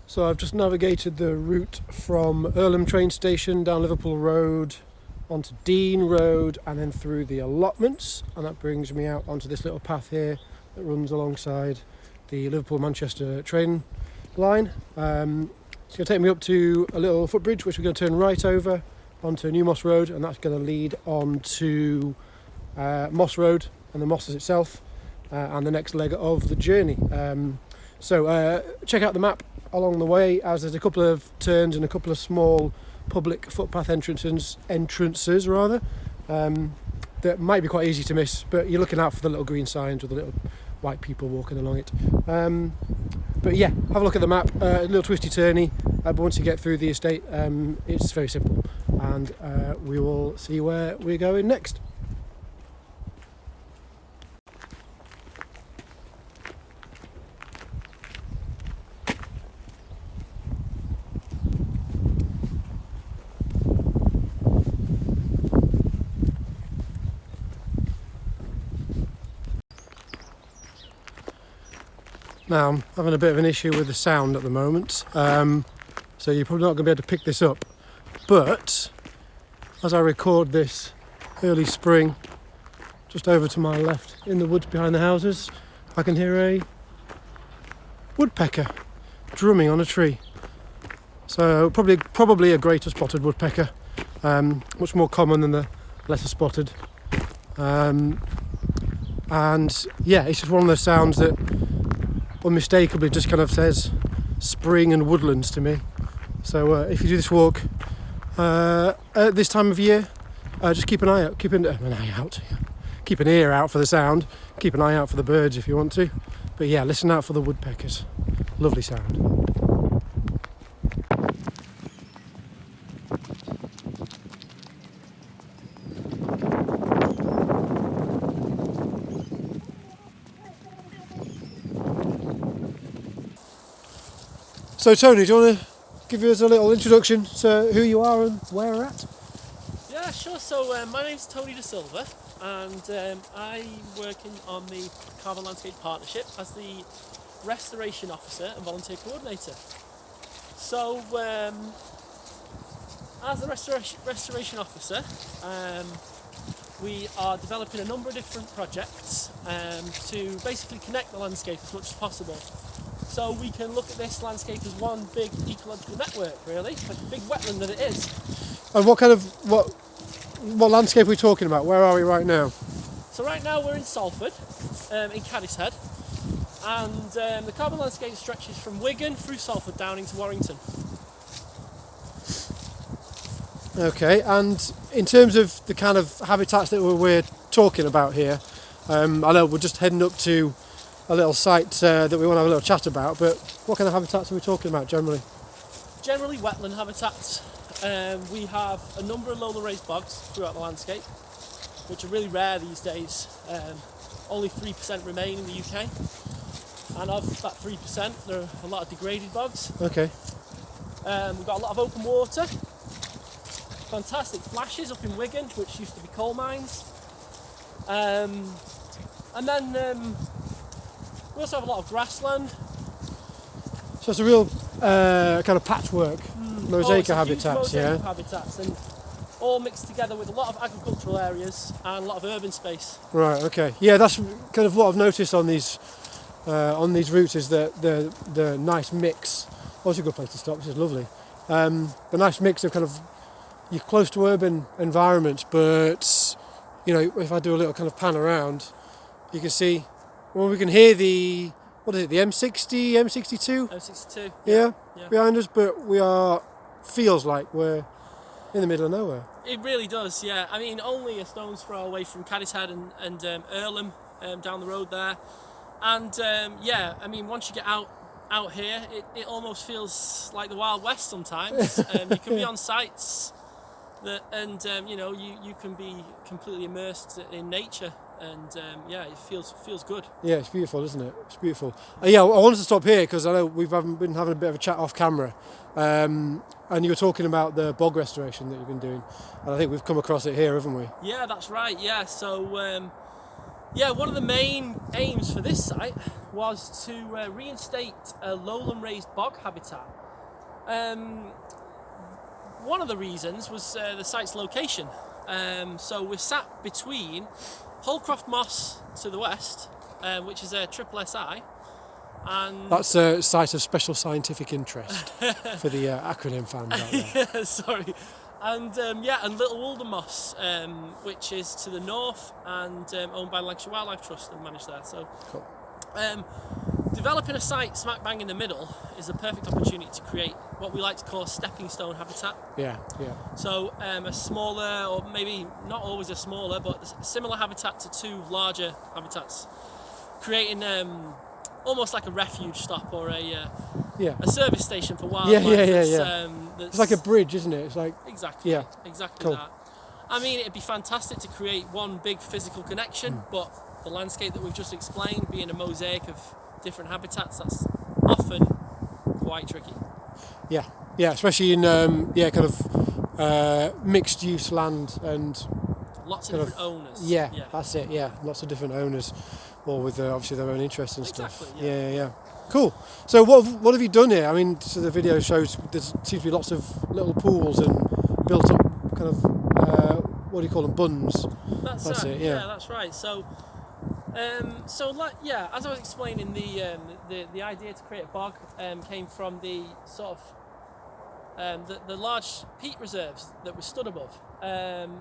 So I've just navigated the route from Earlham train station down Liverpool Road onto Dean Road and then through the allotments, and that brings me out onto this little path here that runs alongside the Liverpool-Manchester train line. It's going to take me up to a little footbridge which we're going to turn right over onto New Moss Road, and that's going to lead on to Moss Road and the Mosses itself, and the next leg of the journey. So check out the map along the way, as there's a couple of turns and a couple of small public footpath entrances that might be quite easy to miss, but you're looking out for the little green signs with the little white people walking along it. But yeah, have a look at the map. A little twisty turny, but once you get through the estate, it's very simple, and we will see where we're going next. Now, I'm having a bit of an issue with the sound at the moment, so you're probably not going to be able to pick this up, but as I record this early spring, just over to my left in the woods behind the houses, I can hear a woodpecker drumming on a tree. So probably a greater spotted woodpecker, much more common than the lesser spotted, and yeah, it's just one of those sounds that unmistakably just kind of says spring and woodlands to me. So if you do this walk at this time of year, just keep an ear out for the sound, keep an eye out for the birds if you want to, but yeah, listen out for the woodpeckers. Lovely sound. So Tony, do you want to give us a little introduction to who you are and where we're at? Yeah, sure. So my name's Tony De Silva, and I'm working on the Carbon Landscape Partnership as the Restoration Officer and Volunteer Coordinator. So as the Restoration Officer, we are developing a number of different projects to basically connect the landscape as much as possible. So we can look at this landscape as one big ecological network, really, like a big wetland that it is. And what landscape are we talking about? Where are we right now? So right now we're in Salford, in Cadishead, and the carbon landscape stretches from Wigan through Salford down into Warrington. Okay, and in terms of the kind of habitats that we're talking about here, I know we're just heading up to a little site that we want to have a little chat about, but what kind of habitats are we talking about generally? Generally wetland habitats. We have a number of lowland raised bogs throughout the landscape, which are really rare these days. Only 3% remain in the UK, and of that 3% there are a lot of degraded bogs. Okay. We've got a lot of open water, fantastic flashes up in Wigan, which used to be coal mines, and then we also have a lot of grassland. So it's a real kind of patchwork, mosaic habitats, mosaic habitats, and all mixed together with a lot of agricultural areas and a lot of urban space. Right. Okay. Yeah, that's kind of what I've noticed on these routes, is that the nice mix. Oh, it's a good place to stop. This is lovely. The nice mix of kind of, you're close to urban environments, but you know, if I do a little kind of pan around, you can see. Well, we can hear the M60, M62? M62. Yeah, behind us, but feels like we're in the middle of nowhere. It really does, yeah. I mean, only a stone's throw away from Cadishead and Earlham, down the road there. And yeah, I mean, once you get out here, it almost feels like the Wild West sometimes. You can be on sites and you know, you can be completely immersed in nature. And yeah, it feels good. Yeah, it's beautiful, isn't it? It's beautiful. Yeah, I wanted to stop here because I know we've been having a bit of a chat off camera, and you were talking about the bog restoration that you've been doing, and I think we've come across it here, haven't we? Yeah, that's right. Yeah, so Yeah, one of the main aims for this site was to reinstate a lowland raised bog habitat. One of the reasons was the site's location. So we're sat between Holcroft Moss to the west, which is a triple SI, and That's a site of special scientific interest for the acronym fans out there. yeah, sorry, and and Little Walden Moss, which is to the north and owned by Lancashire Wildlife Trust and managed there. So, Cool. developing a site smack bang in the middle is a perfect opportunity to create what we like to call stepping stone habitat. Yeah. So a smaller, or maybe not always a smaller, but a similar habitat to two larger habitats, creating almost like a refuge stop or a service station for wildlife. It's like a bridge, isn't it? It's like exactly Cool. that. I mean, it'd be fantastic to create one big physical connection, but the landscape that we've just explained, being a mosaic of different habitats, that's often quite tricky. Yeah, especially in kind of mixed use land and Lots of different owners. Yeah, that's it. Yeah, lots of different owners, all with obviously their own interests and stuff. Yeah. Cool. So what have you done here? I mean, so the video shows there seems to be lots of little pools and built up kind of what do you call them, buns? That's right. it. Yeah, that's right. So, as I was explaining, the idea to create a bog came from the sort of the large peat reserves that were stood above.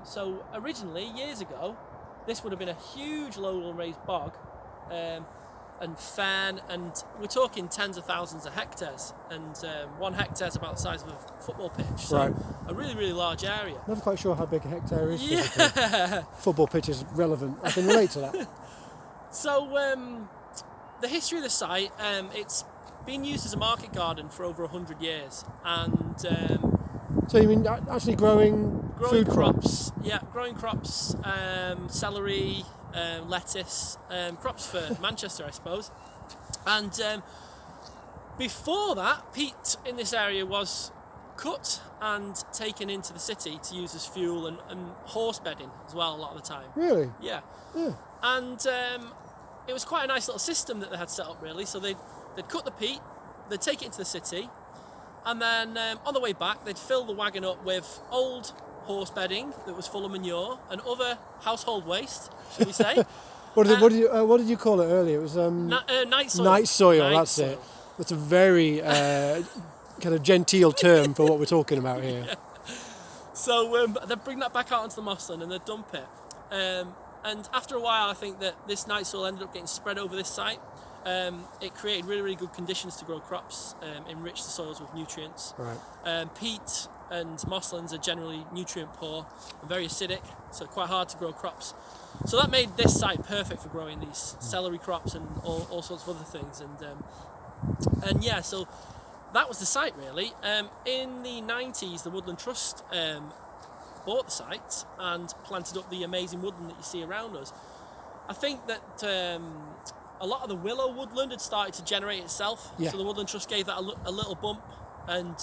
So originally, years ago, this would have been a huge lowland raised bog and fen, and we're talking tens of thousands of hectares, and 1 hectare is about the size of a football pitch, so right. a really, really large area. Never quite sure how big a hectare is. Yeah. Football pitch is relevant. I can relate to that. So the history of the site, it's been used as a market garden for over 100 years, and so you mean actually growing food crops? Yeah, growing crops, celery, lettuce, crops for Manchester, I suppose. And before that, peat in this area was cut and taken into the city to use as fuel and horse bedding as well a lot of the time. Really? Yeah. Yeah. And it was quite a nice little system that they had set up, really. So they'd cut the peat, they'd take it into the city, and then on the way back they'd fill the wagon up with old horse bedding that was full of manure and other household waste, shall we say. What did you call it earlier? It was night soil. Night soil. That's it. That's a very kind of genteel term for what we're talking about here. Yeah. So they'd bring that back out onto the mossland and they'd dump it. And after a while, I think that this night soil ended up getting spread over this site. It created really, really good conditions to grow crops, enrich the soils with nutrients. Right. Peat and mosslands are generally nutrient poor and very acidic, so quite hard to grow crops. So that made this site perfect for growing these celery crops and all sorts of other things. And so that was the site, really. In the 90s, the Woodland Trust bought the site and planted up the amazing woodland that you see around us. I think that a lot of the willow woodland had started to generate itself, so the Woodland Trust gave that a little bump, and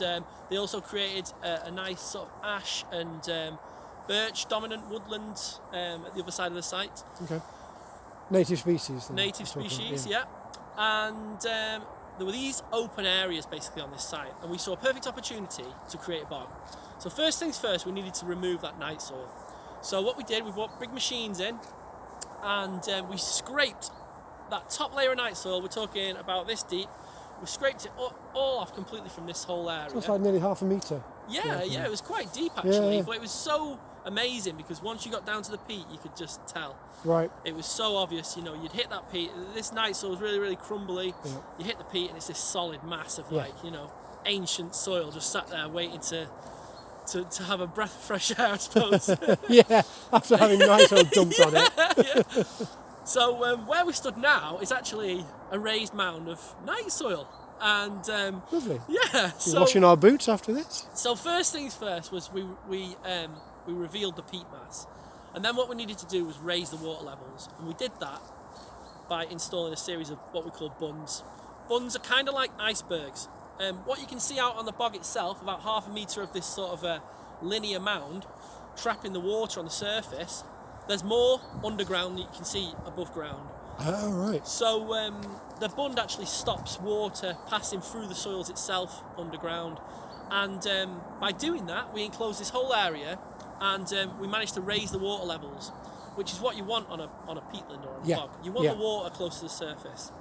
they also created a nice sort of ash and birch dominant woodland at the other side of the site. Okay. Native species. Native species, yeah. And there were these open areas basically on this site, and we saw a perfect opportunity to create a bog. So first things first, we needed to remove that night soil. So what we did, we brought big machines in, and we scraped that top layer of night soil. We're talking about this deep. We scraped it all off completely from this whole area. So it's like nearly half a metre. Yeah, it was quite deep actually, but it was so amazing because once you got down to the peat, you could just tell. Right. It was so obvious, you'd hit that peat. This night soil was really, really crumbly. Yeah. You hit the peat and it's this solid mass of ancient soil just sat there waiting to have a breath of fresh air, I suppose. Yeah, after having night soil dumped on it. Yeah. So where we stood now is actually a raised mound of night soil. And lovely. Yeah. You're washing our boots after this? So first things first was we revealed the peat mass. And then what we needed to do was raise the water levels. And we did that by installing a series of what we call buns. Buns are kind of like icebergs. What you can see out on the bog itself, about half a metre of this sort of a linear mound, trapping the water on the surface, there's more underground than you can see above ground. Oh, right. So the bund actually stops water passing through the soils itself underground, and by doing that we enclose this whole area, and we managed to raise the water levels, which is what you want on a peatland or a bog. You want the water close to the surface.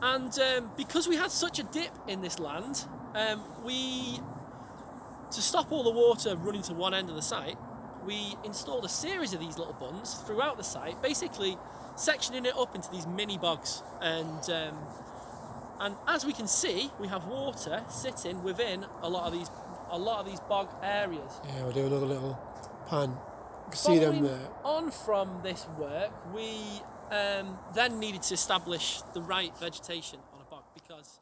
And because we had such a dip in this land, to stop all the water running to one end of the site, we installed a series of these little bunds throughout the site, basically sectioning it up into these mini bogs. And as we can see, we have water sitting within a lot of these bog areas. Yeah, we'll do another little pan. You can see them there. On from this work, we then needed to establish the right vegetation on a bog, because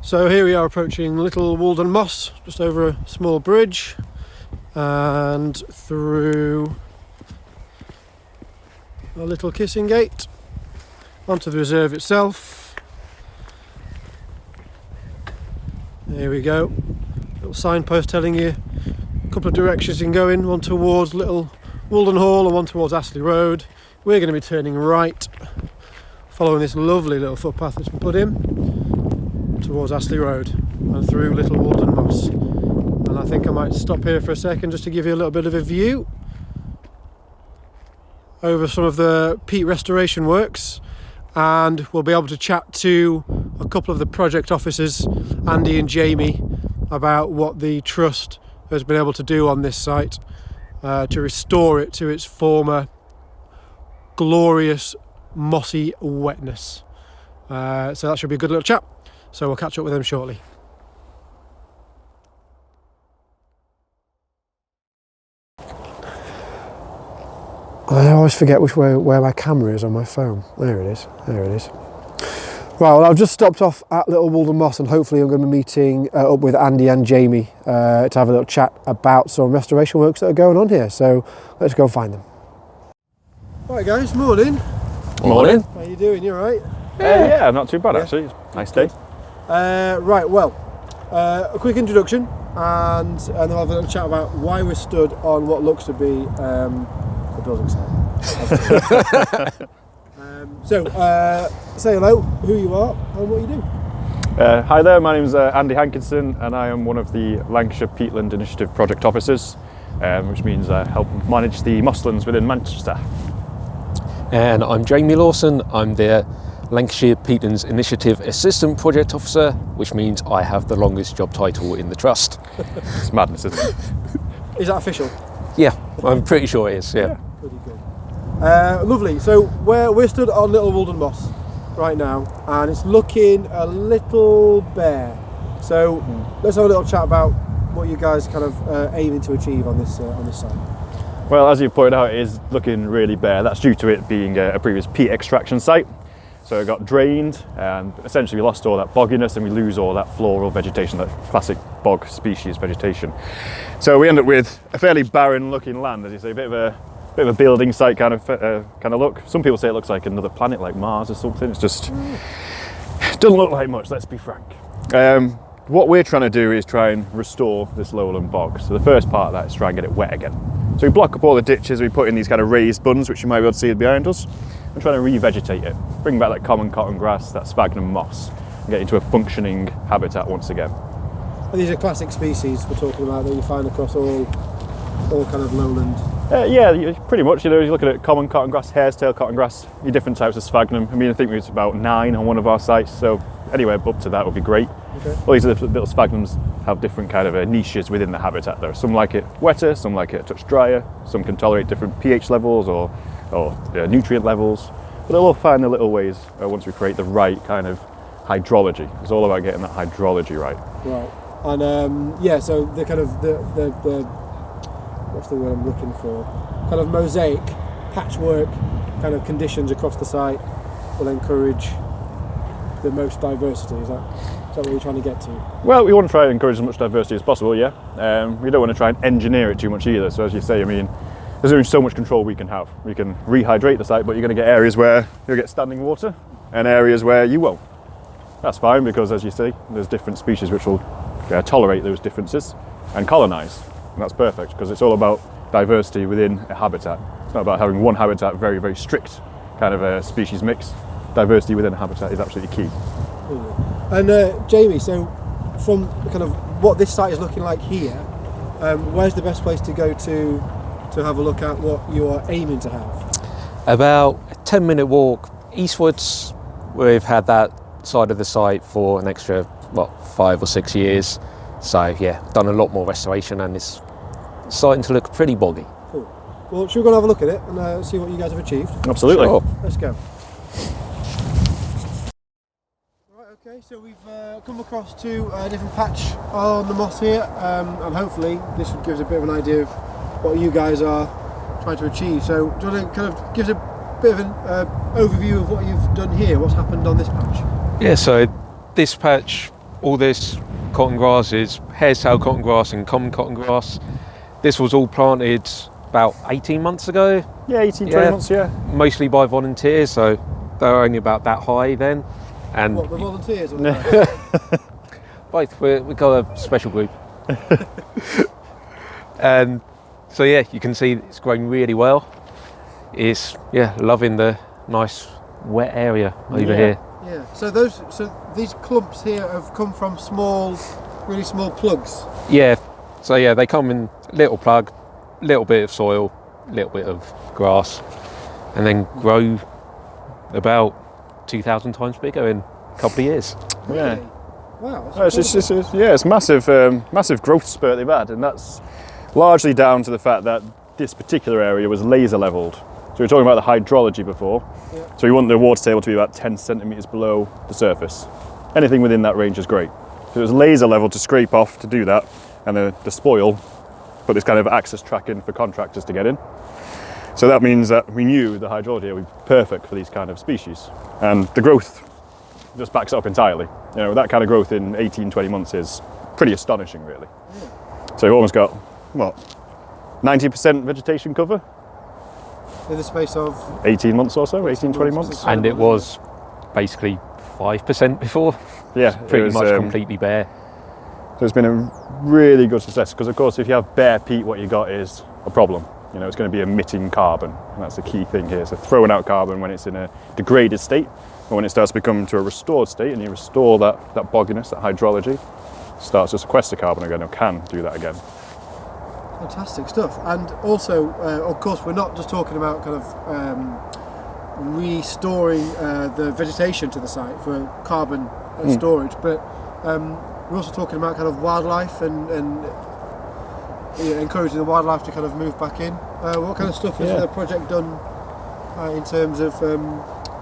So here we are approaching Little Walden Moss, just over a small bridge and through a little kissing gate onto the reserve itself. There we go, little signpost telling you a couple of directions you can go in, one towards Little Walden Hall and one towards Astley Road. We're going to be turning right, following this lovely little footpath that's been put in towards Astley Road and through Little Walden Moss. And I think I might stop here for a second just to give you a little bit of a view over some of the peat restoration works, and we'll be able to chat to a couple of the project officers, Andy and Jamie, about what the trust has been able to do on this site to restore it to its former glorious mossy wetness. So that should be a good little chat. So we'll catch up with them shortly. I always forget where my camera is on my phone. There it is. There it is. Right, well, I've just stopped off at Little Walden Moss, and hopefully I'm going to be meeting up with Andy and Jamie to have a little chat about some restoration works that are going on here. So let's go and find them. Right, guys. Morning. Morning. How you doing? You all right? Yeah, not too bad actually. It's a nice day. Right, well, a quick introduction, and then I'll have a little chat about why we're stood on what looks to be the building site. So, say hello, who you are and what you do. Hi there, my name's Andy Hankinson, and I am one of the Lancashire Peatland Initiative project officers, which means I help manage the mosslands within Manchester. And I'm Jamie Lawson. I'm the Lancashire Peatlands Initiative Assistant Project Officer, which means I have the longest job title in the trust. It's madness, isn't it? Is that official? Yeah, I'm pretty sure it is, yeah. Pretty good. Lovely. So we're stood on Little Walden Moss right now, and it's looking a little bare. So let's have a little chat about what you guys kind of aiming to achieve on this site. Well, as you pointed out, it is looking really bare. That's due to it being a previous peat extraction site. So it got drained, and essentially we lost all that bogginess and we lose all that floral vegetation, that classic bog species vegetation. So we end up with a fairly barren looking land, as you say, a bit of a building site kind of look. Some people say it looks like another planet, like Mars or something. It's just doesn't look like much, let's be frank. What we're trying to do is try and restore this lowland bog. So the first part of that is try and get it wet again. So we block up all the ditches, we put in these kind of raised bunds, which you might be able to see behind us, and trying to revegetate it, bring back that common cotton grass, that sphagnum moss, and get into a functioning habitat once again. And these are classic species we're talking about that you find across all kind of lowland. Yeah, pretty much. You know, you look at common cotton grass, hare's tail cotton grass, your different types of sphagnum. I mean, I think it's about 9 on one of our sites, so anywhere up to that would be great. Okay. All these little sphagnums have different kind of niches within the habitat. There, some like it wetter, some like it a touch drier, some can tolerate different pH levels or nutrient levels. But they'll all find their little ways once we create the right kind of hydrology. It's all about getting that hydrology right. Right. And so the kind of the what's the word I'm looking for? Kind of mosaic, patchwork kind of conditions across the site will encourage the most diversity. Is that what you're trying to get to? Well, we want to try and encourage as much diversity as possible, yeah. We don't want to try and engineer it too much either. So as you say, I mean, there's only so much control we can have. We can rehydrate the site, but you're going to get areas where you'll get standing water and areas where you won't. That's fine, because as you say, there's different species which will tolerate those differences and colonise. And that's perfect, because it's all about diversity within a habitat. It's not about having one habitat, very, very strict kind of a species mix. Diversity within a habitat is absolutely key. And Jamie, so from kind of what this site is looking like here, where's the best place to go to have a look at what you are aiming to have? About a 10-minute walk eastwards. We've had that side of the site for an extra, 5 or 6 years. So yeah, done a lot more restoration and it's starting to look pretty boggy. Cool. Well, should we go and have a look at it and see what you guys have achieved? Absolutely. Sure. Let's go. Right, okay, so we've come across to a different patch on the moss here, and hopefully this would give us a bit of an idea of what you guys are trying to achieve. So do you want to kind of give us a bit of an overview of what you've done here, what's happened on this patch? Yeah, so this patch, all this cotton grass is hairtail cotton grass and common cotton grass. This was all planted about 18 months ago. Yeah, 18, 20 months, yeah. Mostly by volunteers, so they were only about that high then. And What, the volunteers? Or the both, we've got a special group. And so yeah, you can see it's growing really well. It's, loving the nice wet area over here. Yeah. So these clumps here have come from really small plugs. Yeah, so yeah, they come in little plug, little bit of soil, little bit of grass, and then grow about 2,000 times bigger in a couple of years. Yeah. Really? Wow. It's massive growth spurt they've had, and that's largely down to the fact that this particular area was laser levelled. So we were talking about the hydrology before. Yeah. So we want the water table to be about 10 centimetres below the surface. Anything within that range is great. So it was laser level to scrape off to do that, and the spoil put this kind of access track in for contractors to get in. So that means that we knew the hydrology would be perfect for these kind of species. And the growth just backs it up entirely. You know, that kind of growth in 18, 20 months is pretty astonishing, really. Yeah. So you've almost got, 90% vegetation cover? In the space of 18 months or so, 18, 20 months. And it was basically 5% before. Yeah, Pretty much completely bare. So it's been a really good success, because of course if you have bare peat, what you got is a problem. You know, it's going to be emitting carbon, and that's the key thing here. So throwing out carbon when it's in a degraded state, or when it starts to become to a restored state, and you restore that bogginess, that hydrology, starts to sequester carbon again, or can do that again. fantastic stuff. And also, of course, we're not just talking about kind of restoring the vegetation to the site for carbon storage, but we're also talking about kind of wildlife and encouraging the wildlife to kind of move back in. What kind of stuff has the project done in terms of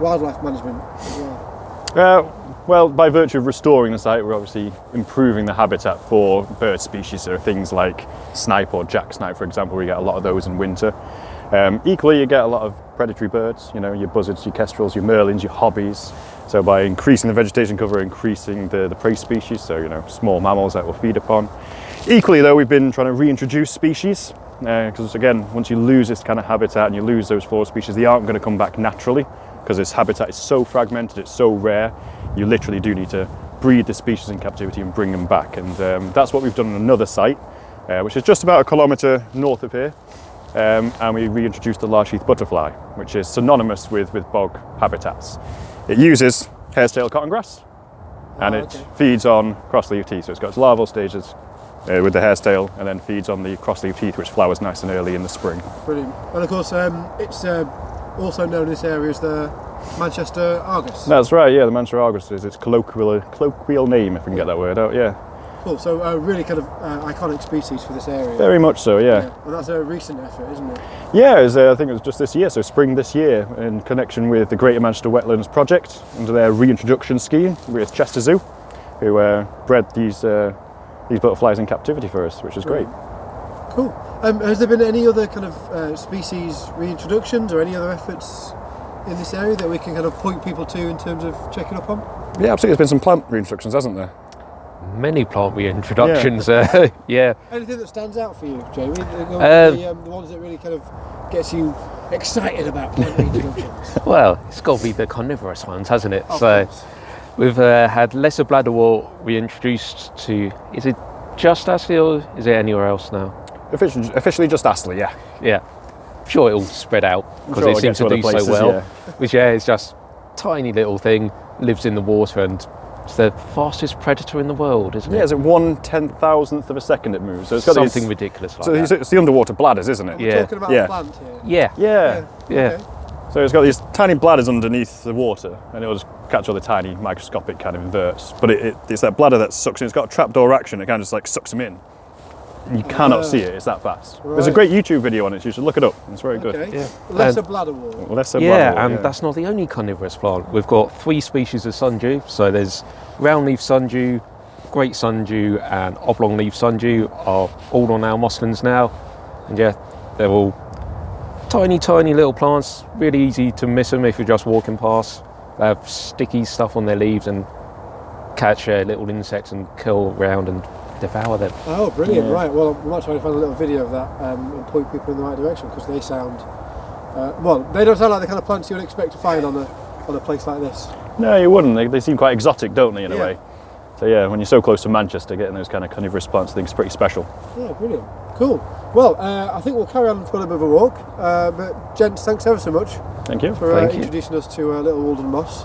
wildlife management as well? Well, by virtue of restoring the site, we're obviously improving the habitat for bird species. So things like snipe or jack snipe, for example, we get a lot of those in winter. Equally, you get a lot of predatory birds, you know, your buzzards, your kestrels, your merlins, your hobbies. So by increasing the vegetation cover, increasing the prey species, so, you know, small mammals that we'll feed upon. Equally, though, we've been trying to reintroduce species, because again, once you lose this kind of habitat and you lose those flora species, they aren't going to come back naturally, because this habitat is so fragmented, it's so rare, you literally do need to breed the species in captivity and bring them back. And that's what we've done on another site, which is just about a kilometre north of here. And we reintroduced the large-sheath butterfly, which is synonymous with bog habitats. It uses hairtail cotton grass, and it feeds on crossleaf teeth. So it's got its larval stages with the hairtail, and then feeds on the crossleaf teeth, which flowers nice and early in the spring. Brilliant. And of course, it's also known in this area as the Manchester Argus. That's right, yeah, the Manchester Argus is its colloquial name, if we can get that word out, yeah. Cool, so a really kind of iconic species for this area. Very much so, yeah. And that's a recent effort, isn't it? Yeah, I think it was just this year, so spring this year, in connection with the Greater Manchester Wetlands Project, under their reintroduction scheme with Chester Zoo, who bred these butterflies in captivity for us, which is great. Cool. Has there been any other kind of species reintroductions or any other efforts in this area that we can kind of point people to in terms of checking up on? Yeah, absolutely. There's been some plant reintroductions, hasn't there? Many plant reintroductions, yeah. Anything that stands out for you, Jamie? The ones that really kind of gets you excited about plant reintroductions? Well, it's got to be the carnivorous ones, hasn't it? Of course. We've had lesser bladderwort reintroduced to, is it just Astley or is it anywhere else now? Officially just Astley, yeah. Yeah, sure it'll spread out because Sure it seems to do places, so well. yeah. Which it's just tiny little thing, lives in the water and it's the fastest predator in the world, isn't it? Yeah, is it 1/10,000th of a second it moves? So it's got Something these, ridiculous like so that. it's the underwater bladders, isn't it? Yeah. Talking about Yeah. a plant here. Yeah. Yeah. Okay. So it's got these tiny bladders underneath the water, and it'll just catch all the tiny microscopic kind of inverts. But it's that bladder that sucks in. It's got a trapdoor action. It kind of just like sucks them in. You cannot see it. It's that fast. There's a Right. great YouTube video on it. So you should look it up. It's very good. Okay. Yeah. Lesser bladderwort. Well, that's a Yeah, bladder, and that's not the only carnivorous plant. We've got 3 species of sundew. So there's round-leaf sundew, great sundew, and oblong-leaf sundew are all on our mosslands now. And yeah, they're all tiny little plants. Really easy to miss them if you're just walking past. They have sticky stuff on their leaves and catch little insects and curl around and devour them. Oh, brilliant! Yeah. Right. Well, we might try to find a little video of that and point people in the right direction because they sound. Well, they don't sound like the kind of plants you would expect to find on a place like this. No, you wouldn't. They seem quite exotic, don't they, in a Yeah. way? So yeah, when you're so close to Manchester, getting those kind of carnivorous plants, I think is pretty special. Yeah, brilliant. Cool. Well, I think we'll carry on for a little bit of a walk. But gents, thanks ever so much Thank you. for Thank you. introducing us to Little Walden Moss,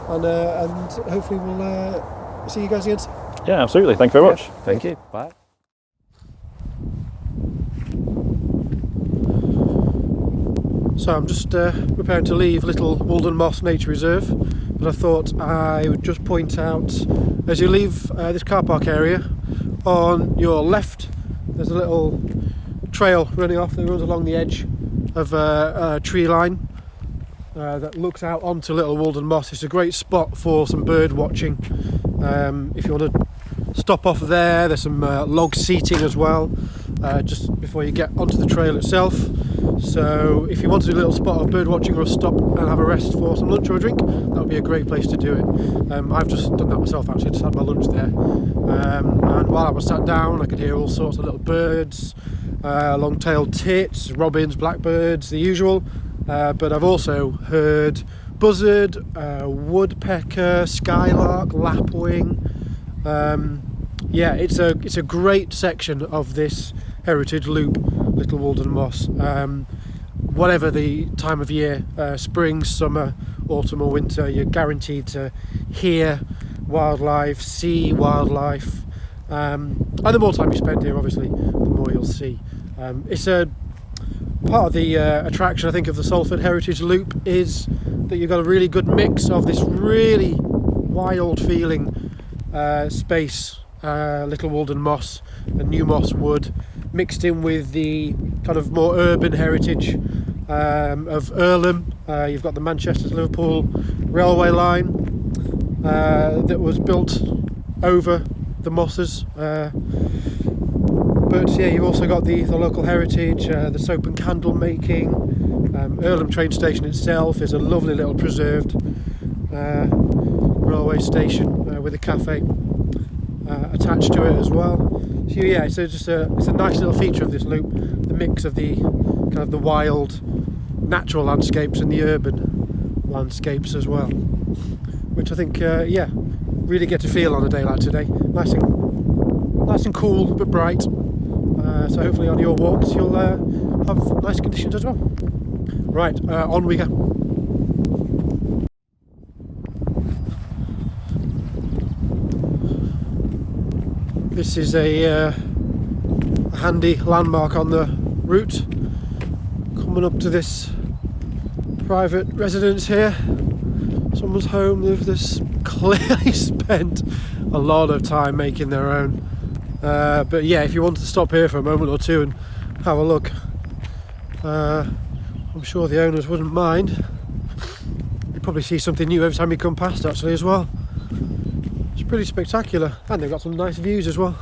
and hopefully we'll see you guys again soon. Yeah, absolutely. Thank you very much. Thank you. Bye. So I'm just preparing to leave Little Walden Moss Nature Reserve, but I thought I would just point out, as you leave this car park area, on your left there's a little trail running off that runs along the edge of a tree line that looks out onto Little Walden Moss. It's a great spot for some bird watching. If you want to stop off there, there's some log seating as well, just before you get onto the trail itself. So if you want to do a little spot of bird watching or a stop and have a rest for some lunch or a drink, that would be a great place to do it. I've just done that myself actually, just had my lunch there. And while I was sat down, I could hear all sorts of little birds, long-tailed tits, robins, blackbirds, the usual. But I've also heard buzzard, woodpecker, skylark, lapwing. Yeah, it's a great section of this heritage loop, Little Walden Moss. Whatever the time of year, spring, summer, autumn or winter, you're guaranteed to hear wildlife, see wildlife, and the more time you spend here, obviously, the more you'll see. It's a part of the attraction, I think, of the Salford Heritage Loop is that you've got a really good mix of this really wild feeling space, Little Walden Moss and New Moss Wood, mixed in with the kind of more urban heritage of Earlham. You've got the Manchester to Liverpool railway line that was built over the mosses. But yeah, you've also got the local heritage, the soap and candle making. Earlham train station itself is a lovely little preserved railway station with a cafe attached to it as well. So yeah, it's a nice little feature of this loop, the mix of the kind of the wild natural landscapes and the urban landscapes as well, which I think yeah, really get to feel on a day like today. Nice and cool but bright. So hopefully on your walks you'll have nice conditions as well. Right, on we go. This is a handy landmark on the route. Coming up to this private residence here. Someone's home. They've clearly spent a lot of time making their own. But yeah, if you wanted to stop here for a moment or two and have a look, I'm sure the owners wouldn't mind. You probably see something new every time you come past actually as well. It's pretty spectacular, and they've got some nice views as well.